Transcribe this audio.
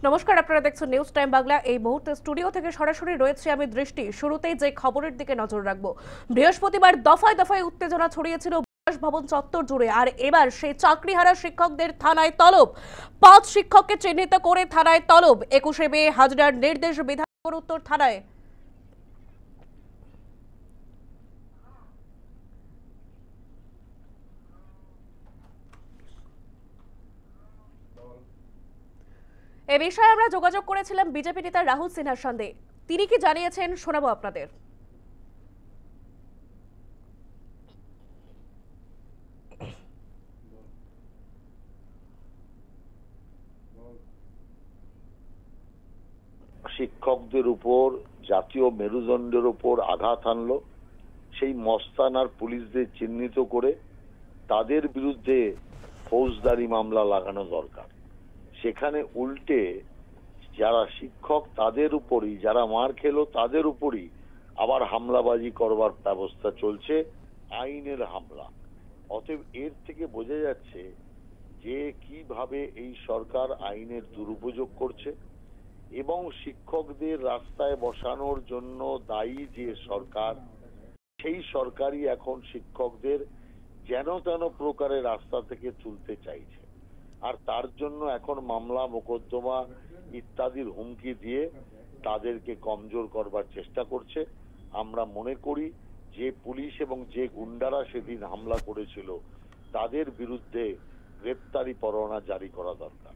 নমস্কার, আপনারা দেখছেন নিউজ টাইম বাংলা। এই মুহূর্তে স্টুডিও থেকে সরাসরি রয়েছে আমি দৃষ্টি। শুরুতেই যে খবরের দিকে নজর রাখবো, বৃহস্পতিবার দফায় দফায় উত্তেজনা ছড়িয়েছিল বিকাশ ভবন চত্বর জুড়ে, আর এবার সেই চাকরিহারা শিক্ষকদের থানায় তলব। 5 শিক্ষককে চিহ্নিত করে থানায় তলব। 21 মে হাজরার নির্দেশ বিধাননগর উত্তর থানায়। এ বিষয়ে আমরা যোগাযোগ করেছিলাম বিজেপি নেতা রাহুল সিনহার সঙ্গে। তিনি কি জানিয়েছেন শোনাবো আপনাদের। শিক্ষকদের উপর জাতীয় মেরুদণ্ডের উপর আঘাত আনলো, সেই মস্তান আর পুলিশদের চিহ্নিত করে তাদের বিরুদ্ধে ফৌজদারি মামলা লাগানো দরকার। সেখানে উল্টে যারা শিক্ষক তাদের উপরই, যারা মার খেলো তাদের উপরই আবার হামলাবাজি করবার ব্যবস্থা চলছে, আইনের হামলা। অতএব এর থেকে বোঝা যাচ্ছে যে কিভাবে এই সরকার আইনের দুরুপযোগ করছে এবং শিক্ষকদের রাস্তায় বসানোর জন্য দায়ী যে সরকার, সেই সরকারই এখন শিক্ষকদের যেন তেন প্রকারে রাস্তা থেকে তুলতে চাইছে। আর তার জন্য এখন মামলা মোকদ্দমা ইত্যাদির হুমকি দিয়ে তাদেরকে কমজোর করবার চেষ্টা করছে। আমরা মনে করি যে পুলিশ এবং যে গুন্ডারা সেদিন হামলা করেছিল তাদের বিরুদ্ধে গ্রেপ্তারি পরোয়ানা জারি করা দরকার।